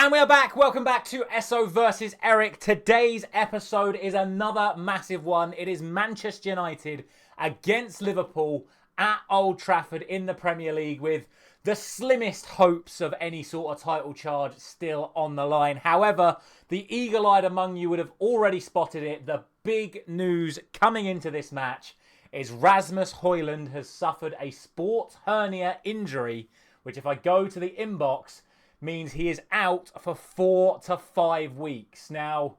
And we are back. Welcome back to Esso versus Erik. Today's episode is another massive one. It is Manchester United against Liverpool at Old Trafford in the Premier League with the slimmest hopes of any sort of title charge still on the line. However, the eagle-eyed among you would have already spotted it. The big news coming into this match is Rasmus Højlund has suffered a sports hernia injury, which if I go to the inbox means he is out for 4 to 5 weeks. Now,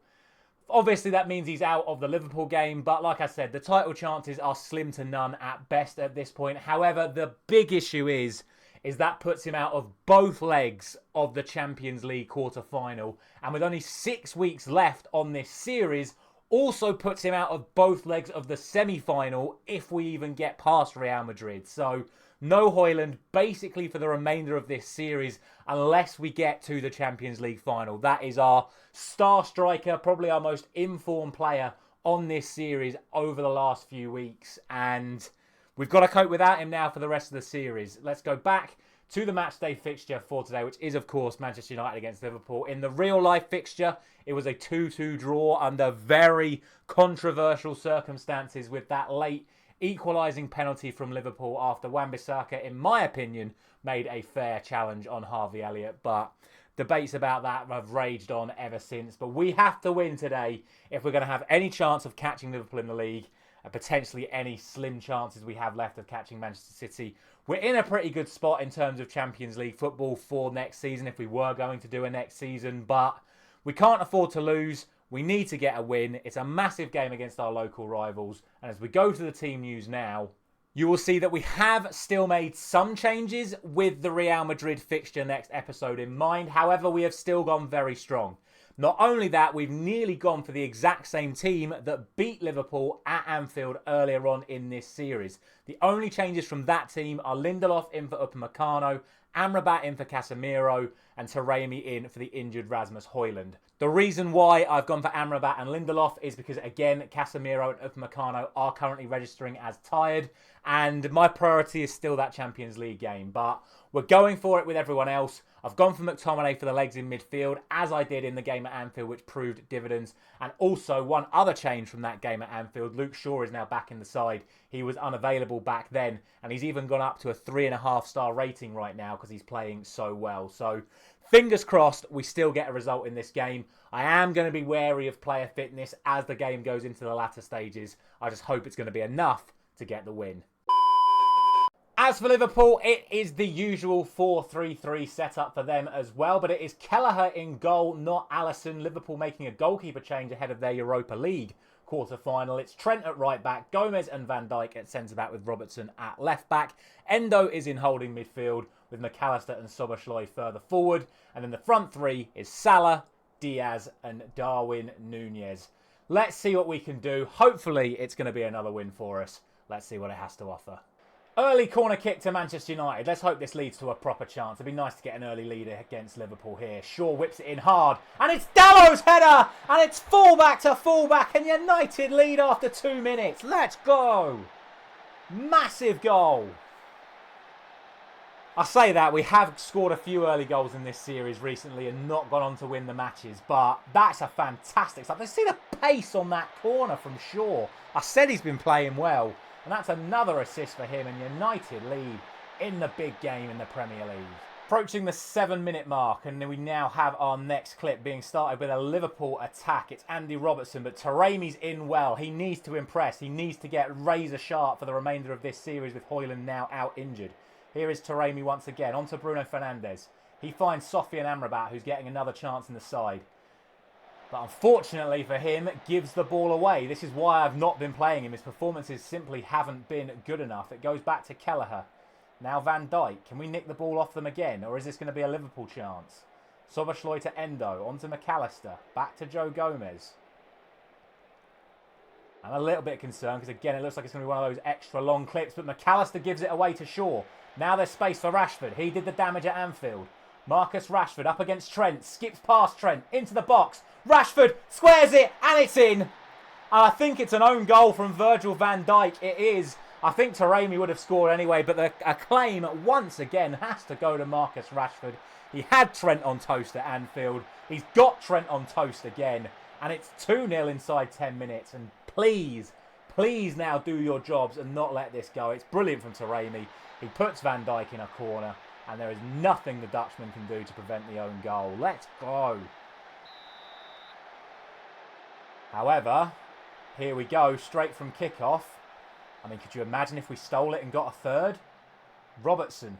obviously that means he's out of the Liverpool game, but like I said, the title chances are slim to none at best at this point. However, the big issue is that puts him out of both legs of the Champions League quarter-final, and with only 6 weeks left on this series, also puts him out of both legs of the semi-final if we even get past Real Madrid. So no Højlund basically for the remainder of this series unless we get to the Champions League final. That is our star striker, probably our most informed player on this series over the last few weeks. And we've got to cope without him now for the rest of the series. Let's go back to the matchday fixture for today, which is, of course, Manchester United against Liverpool. In the real-life fixture, it was a 2-2 draw under very controversial circumstances with that late equalising penalty from Liverpool after Wan-Bissaka, in my opinion, made a fair challenge on Harvey Elliott. But debates about that have raged on ever since. But we have to win today if we're going to have any chance of catching Liverpool in the league, and potentially any slim chances we have left of catching Manchester City. We're in a pretty good spot in terms of Champions League football for next season if we were going to do a next season, but we can't afford to lose. We need to get a win. It's a massive game against our local rivals. And as we go to the team news now, you will see that we have still made some changes with the Real Madrid fixture next episode in mind. However, we have still gone very strong. Not only that, we've nearly gone for the exact same team that beat Liverpool at Anfield earlier on in this series. The only changes from that team are Lindelof in for Upamecano, Amrabat in for Casemiro, and Taremi in for the injured Rasmus Højlund. The reason why I've gone for Amrabat and Lindelof is because, again, Casemiro and Upamecano are currently registering as tired, and my priority is still that Champions League game. But we're going for it with everyone else. I've gone for McTominay for the legs in midfield, as I did in the game at Anfield, which proved dividends. And also, one other change from that game at Anfield, Luke Shaw is now back in the side. He was unavailable back then, and he's even gone up to a 3.5-star rating right now because he's playing so well. So, fingers crossed, we still get a result in this game. I am going to be wary of player fitness as the game goes into the latter stages. I just hope it's going to be enough to get the win. As for Liverpool, it is the usual 4-3-3 setup for them as well, but it is Kelleher in goal, not Alisson. Liverpool making a goalkeeper change ahead of their Europa League quarter-final. It's Trent at right-back, Gomez and Van Dijk at centre-back with Robertson at left-back. Endo is in holding midfield with McAllister and Szoboszlai further forward. And then the front three is Salah, Diaz and Darwin Núñez. Let's see what we can do. Hopefully it's going to be another win for us. Let's see what it has to offer. Early corner kick to Manchester United. Let's hope this leads to a proper chance. It'd be nice to get an early lead against Liverpool here. Shaw whips it in hard. And it's Dallow's header! And it's fullback to fullback. And United lead after 2 minutes. Let's go! Massive goal. I say that, we have scored a few early goals in this series recently and not gone on to win the matches. But that's a fantastic stuff. Let's see the pace on that corner from Shaw. I said he's been playing well. And that's another assist for him, and United lead in the big game in the Premier League. Approaching the 7-minute mark, and we now have our next clip being started with a Liverpool attack. It's Andy Robertson, but Taremi's in well. He needs to impress. He needs to get razor sharp for the remainder of this series with Højlund now out injured. Here is Taremi once again, onto Bruno Fernandes. He finds Sofian Amrabat, who's getting another chance in the side. But unfortunately for him, gives the ball away. This is why I've not been playing him. His performances simply haven't been good enough. It goes back to Kelleher. Now Van Dijk. Can we nick the ball off them again? Or is this going to be a Liverpool chance? Szoboszlai to Endo. On to McAllister. Back to Joe Gomez. I'm a little bit concerned because, again, it looks like it's going to be one of those extra long clips. But McAllister gives it away to Shaw. Now there's space for Rashford. He did the damage at Anfield. Marcus Rashford up against Trent. Skips past Trent. Into the box. Rashford squares it and it's in. I think it's an own goal from Virgil van Dijk. It is. I think Taremi would have scored anyway, but the acclaim once again has to go to Marcus Rashford. He had Trent on toast at Anfield. He's got Trent on toast again. And it's 2-0 inside 10 minutes. And please, please now do your jobs and not let this go. It's brilliant from Taremi. He puts Van Dijk in a corner. And there is nothing the Dutchman can do to prevent the own goal. Let's go. However, here we go, straight from kickoff. I mean, could you imagine if we stole it and got a third? Robertson.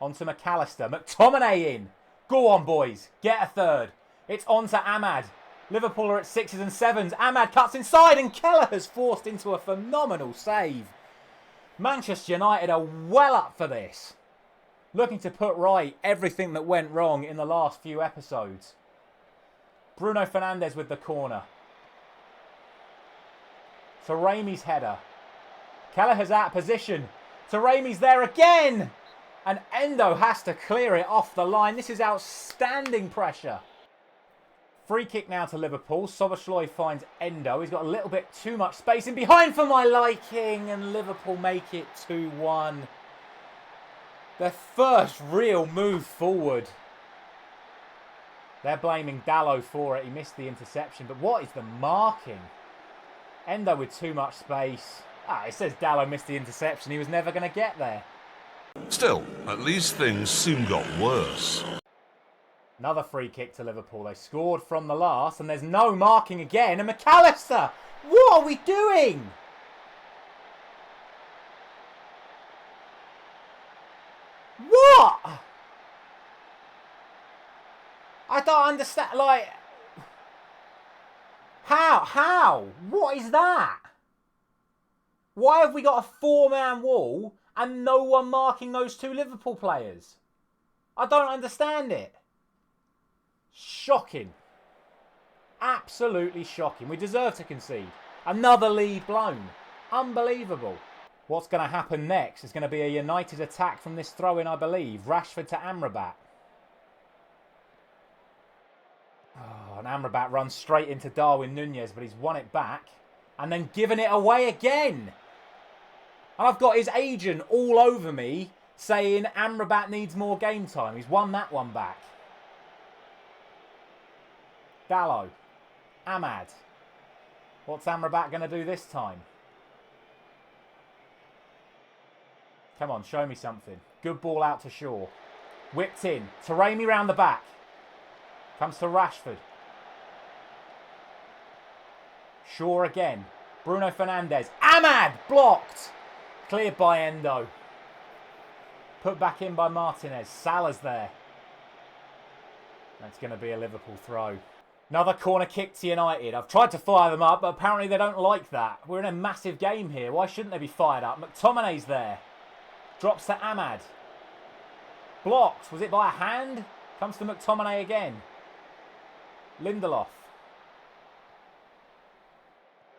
On to McAllister. McTominay in. Go on, boys. Get a third. It's on to Ahmad. Liverpool are at 6s and 7s. Ahmad cuts inside and Kelleher's forced into a phenomenal save. Manchester United are well up for this. Looking to put right everything that went wrong in the last few episodes. Bruno Fernandes with the corner. Taremi's header. Kelleher's out of position. Taremi's there again. And Endo has to clear it off the line. This is outstanding pressure. Free kick now to Liverpool. Szoboszlai finds Endo. He's got a little bit too much space in behind for my liking. And Liverpool make it 2-1. Their first real move forward. They're blaming Dalot for it. He missed the interception. But what is the marking? Endo with too much space. It says Dalot missed the interception. He was never going to get there. Still, at least things soon got worse. Another free kick to Liverpool. They scored from the last and there's no marking again. And McAllister, what are we doing? What? I don't understand. Like, how? What is that? Why have we got a 4-man wall and no one marking those two Liverpool players? I don't understand it. Shocking. Absolutely shocking. We deserve to concede. Another lead blown. Unbelievable. What's going to happen next is going to be a United attack from this throw-in, I believe. Rashford to Amrabat. Oh, and Amrabat runs straight into Darwin Núñez, but he's won it back. And then given it away again. And I've got his agent all over me saying Amrabat needs more game time. He's won that one back. Dalot. Ahmad. What's Amrabat going to do this time? Come on, show me something. Good ball out to Shaw. Whipped in. Taremi round the back. Comes to Rashford. Shaw again. Bruno Fernandes. Ahmad! Blocked! Cleared by Endo. Put back in by Martinez. Salah's there. That's going to be a Liverpool throw. Another corner kick to United. I've tried to fire them up, but apparently they don't like that. We're in a massive game here. Why shouldn't they be fired up? McTominay's there. Drops to Ahmad. Blocked. Was it by a hand? Comes to McTominay again. Lindelof.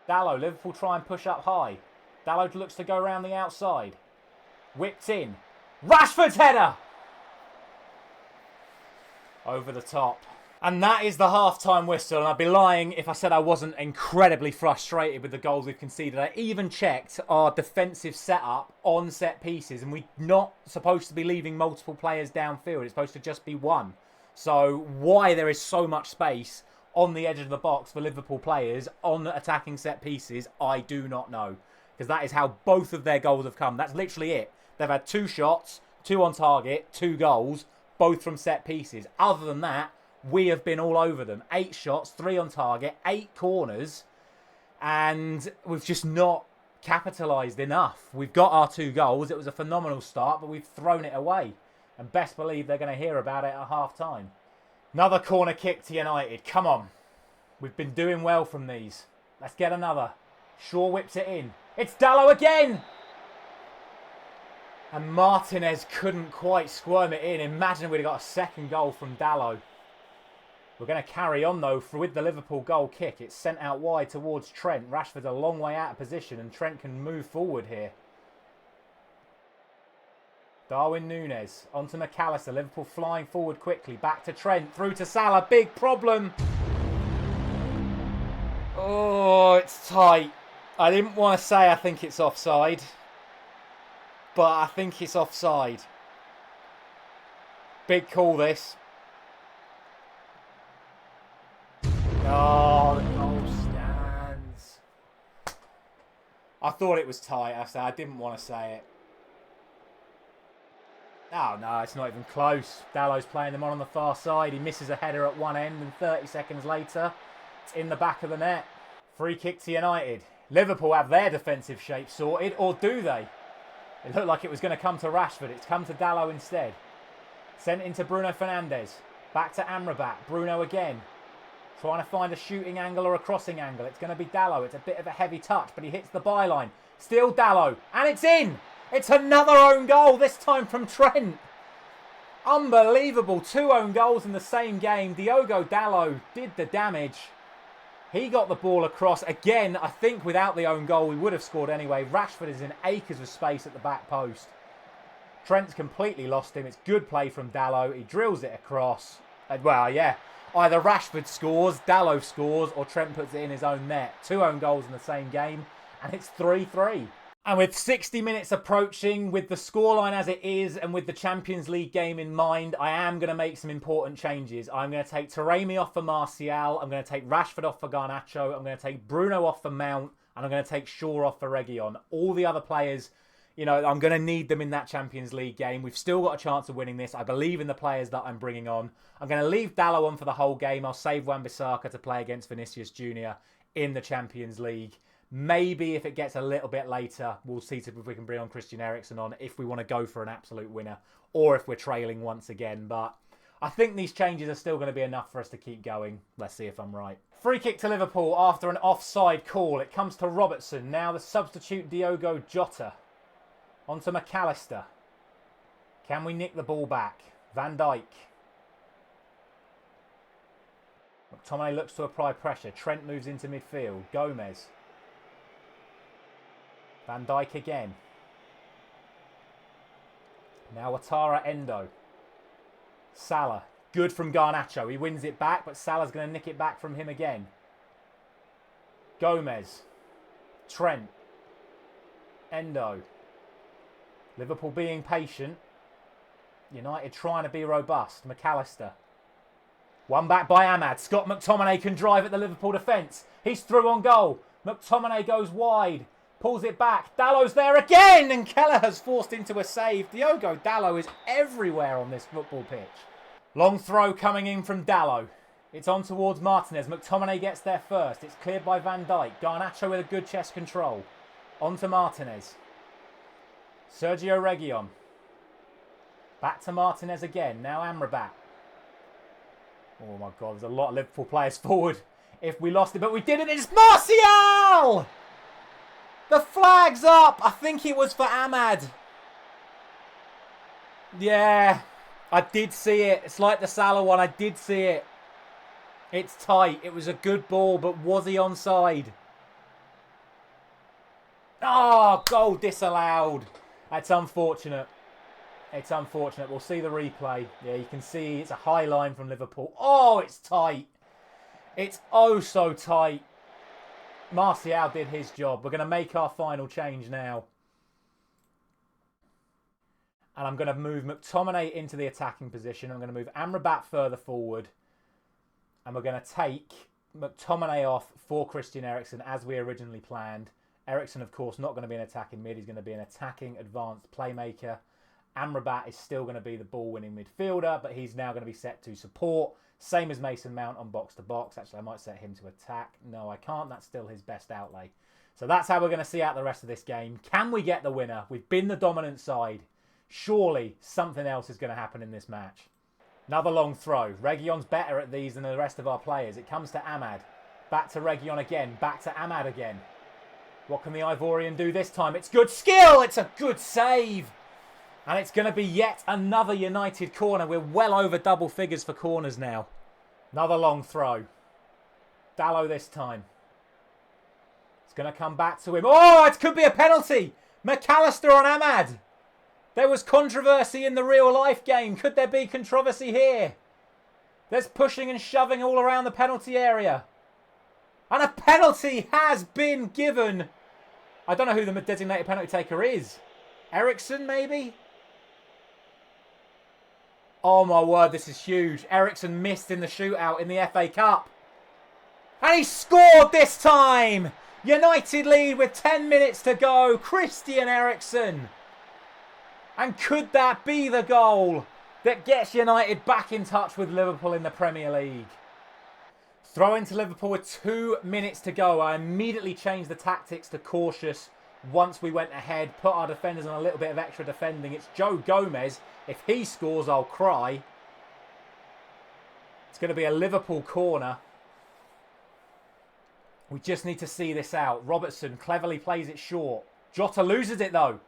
Dalot. Liverpool try and push up high. Dalot looks to go around the outside. Whipped in. Rashford's header! Over the top. And that is the half-time whistle. And I'd be lying if I said I wasn't incredibly frustrated with the goals we've conceded. I even checked our defensive setup on set pieces. And we're not supposed to be leaving multiple players downfield. It's supposed to just be one. So why there is so much space on the edge of the box for Liverpool players on attacking set pieces, I do not know. Because that is how both of their goals have come. That's literally it. They've had 2 shots, 2 on target, 2 goals, both from set pieces. Other than that, we have been all over them. 8 shots, 3 on target, 8 corners. And we've just not capitalised enough. We've got our 2 goals. It was a phenomenal start, but we've thrown it away. And best believe they're going to hear about it at half-time. Another corner kick to United. Come on. We've been doing well from these. Let's get another. Shaw whips it in. It's Dalot again! And Martinez couldn't quite squirm it in. Imagine we'd have got a second goal from Dalot. We're going to carry on, though, with the Liverpool goal kick. It's sent out wide towards Trent. Rashford's a long way out of position, and Trent can move forward here. Darwin Núñez onto McAllister. Liverpool flying forward quickly. Back to Trent. Through to Salah. Big problem. Oh, it's tight. I didn't want to say I think it's offside. But I think it's offside. Big call, this. Oh, the goal stands. I thought it was tight. I didn't want to say it. Oh, no, it's not even close. Dallow's playing them on the far side. He misses a header at one end, and 30 seconds later, it's in the back of the net. Free kick to United. Liverpool have their defensive shape sorted, or do they? It looked like it was going to come to Rashford. It's come to Dallow instead. Sent into Bruno Fernandes. Back to Amrabat. Bruno again. Trying to find a shooting angle or a crossing angle. It's going to be Dallow. It's a bit of a heavy touch, but he hits the byline. Still Dallow. And it's in! It's another own goal, this time from Trent. Unbelievable. 2 own goals in the same game. Diogo Dallow did the damage. He got the ball across. Again, I think without the own goal, we would have scored anyway. Rashford is in acres of space at the back post. Trent's completely lost him. It's good play from Dallow. He drills it across. And, well, yeah. Either Rashford scores, Dallow scores, or Trent puts it in his own net. 2 own goals in the same game, and it's 3-3. And with 60 minutes approaching, with the scoreline as it is, and with the Champions League game in mind, I am going to make some important changes. I'm going to take Taremi off for Martial. I'm going to take Rashford off for Garnacho. I'm going to take Bruno off for Mount. And I'm going to take Shaw off for Reguilon. All the other players, you know, I'm going to need them in that Champions League game. We've still got a chance of winning this. I believe in the players that I'm bringing on. I'm going to leave Dallow on for the whole game. I'll save Wan-Bissaka to play against Vinicius Jr. in the Champions League. Maybe if it gets a little bit later, we'll see if we can bring on Christian Eriksen on if we want to go for an absolute winner or if we're trailing once again. But I think these changes are still going to be enough for us to keep going. Let's see if I'm right. Free kick to Liverpool after an offside call. It comes to Robertson. Now the substitute Diogo Jota. On to McAllister. Can we nick the ball back? Van Dijk. McTominay looks to apply pressure. Trent moves into midfield. Gomez. Van Dijk again. Now Ouattara Endo. Salah. Good from Garnacho. He wins it back, but Salah's going to nick it back from him again. Gomez. Trent. Endo. Liverpool being patient. United trying to be robust. McAllister. One back by Ahmad. Scott McTominay can drive at the Liverpool defence. He's through on goal. McTominay goes wide. Pulls it back. Dallow's there again. And Kelleher's forced into a save. Diogo Dallow is everywhere on this football pitch. Long throw coming in from Dallow. It's on towards Martinez. McTominay gets there first. It's cleared by Van Dijk. Garnacho with a good chest control. On to Martinez. Sergio Reguilon. Back to Martinez again. Now Amrabat. Oh my God, there's a lot of Liverpool players forward. If we lost it, but we didn't. It's Martial! The flag's up. I think it was for Ahmad. Yeah, I did see it. It's like the Salah one. I did see it. It's tight. It was a good ball, but was he onside? Oh, goal disallowed. That's unfortunate. It's unfortunate. We'll see the replay. Yeah, you can see it's a high line from Liverpool. Oh, it's tight. It's oh so tight. Martial did his job. We're going to make our final change now. And I'm going to move McTominay into the attacking position. I'm going to move Amrabat further forward. And we're going to take McTominay off for Christian Eriksen as we originally planned. Eriksen, of course, not going to be an attacking mid. He's going to be an attacking advanced playmaker. Amrabat is still going to be the ball-winning midfielder, but he's now going to be set to support. Same as Mason Mount on box-to-box. Actually, I might set him to attack. No, I can't. That's still his best outlay. So that's how we're going to see out the rest of this game. Can we get the winner? We've been the dominant side. Surely something else is going to happen in this match. Another long throw. Reguilon's better at these than the rest of our players. It comes to Ahmad. Back to Reguilon again. Back to Ahmad again. What can the Ivorian do this time? It's good skill. It's a good save. And it's going to be yet another United corner. We're well over double figures for corners now. Another long throw. Dallow this time. It's going to come back to him. Oh, it could be a penalty. McAllister on Ahmad. There was controversy in the real life game. Could there be controversy here? There's pushing and shoving all around the penalty area. And a penalty has been given. I don't know who the designated penalty taker is. Eriksen, maybe? Oh my word, this is huge. Eriksson missed in the shootout in the FA Cup. And he scored this time! United lead with 10 minutes to go. Christian Eriksson. And could that be the goal that gets United back in touch with Liverpool in the Premier League? Throw into Liverpool with 2 minutes to go. I immediately changed the tactics to cautious once we went ahead. Put our defenders on a little bit of extra defending. It's Joe Gomez. If he scores, I'll cry. It's going to be a Liverpool corner. We just need to see this out. Robertson cleverly plays it short. Jota loses it though.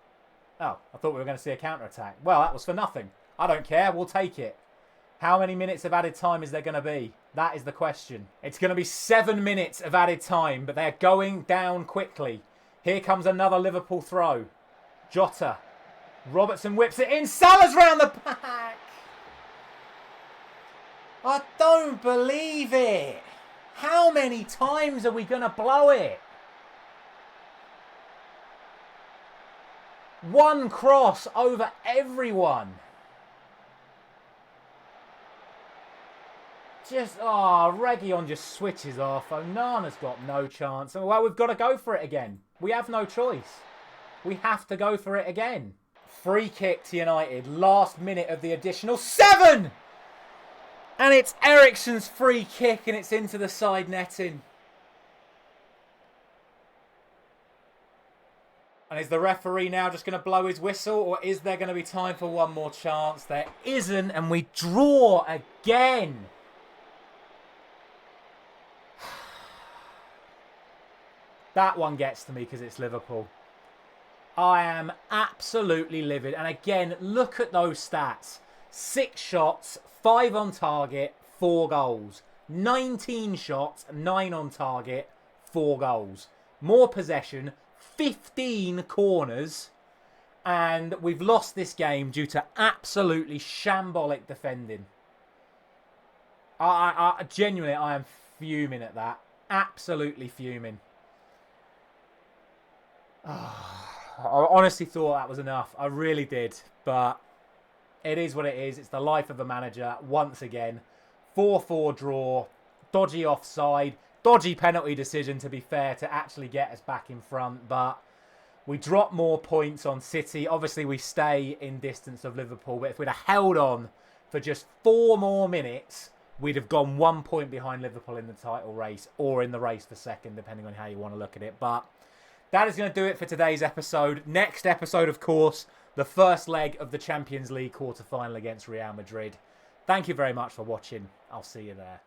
Oh, I thought we were going to see a counter-attack. Well, that was for nothing. I don't care. We'll take it. How many minutes of added time is there going to be? That is the question. It's going to be 7 minutes of added time, but they're going down quickly. Here comes another Liverpool throw. Jota. Robertson whips it in. Salah's round the back. I don't believe it. How many times are we going to blow it? One cross over everyone. Reguilon just switches off. Onana's got no chance. Well, we've got to go for it again. We have no choice. We have to go for it again. Free kick to United. Last minute of the additional 7! And it's Eriksson's free kick and it's into the side netting. And is the referee now just going to blow his whistle, or is there going to be time for one more chance? There isn't, and we draw again. That one gets to me because it's Liverpool. I am absolutely livid. And again, look at those stats. 6 shots, 5 on target, 4 goals. 19 shots, 9 on target, 4 goals. More possession, 15 corners. And we've lost this game due to absolutely shambolic defending. I genuinely, I am fuming at that. Absolutely fuming. I honestly thought that was enough. I really did. But it is what it is. It's the life of a manager once again. 4-4 draw. Dodgy offside. Dodgy penalty decision, to be fair, to actually get us back in front. But we drop more points on City. Obviously, we stay in distance of Liverpool. But if we'd have held on for just 4 more minutes, we'd have gone 1 point behind Liverpool in the title race, or in the race for second, depending on how you want to look at it. But that is going to do it for today's episode. Next episode, of course, the first leg of the Champions League quarter-final against Real Madrid. Thank you very much for watching. I'll see you there.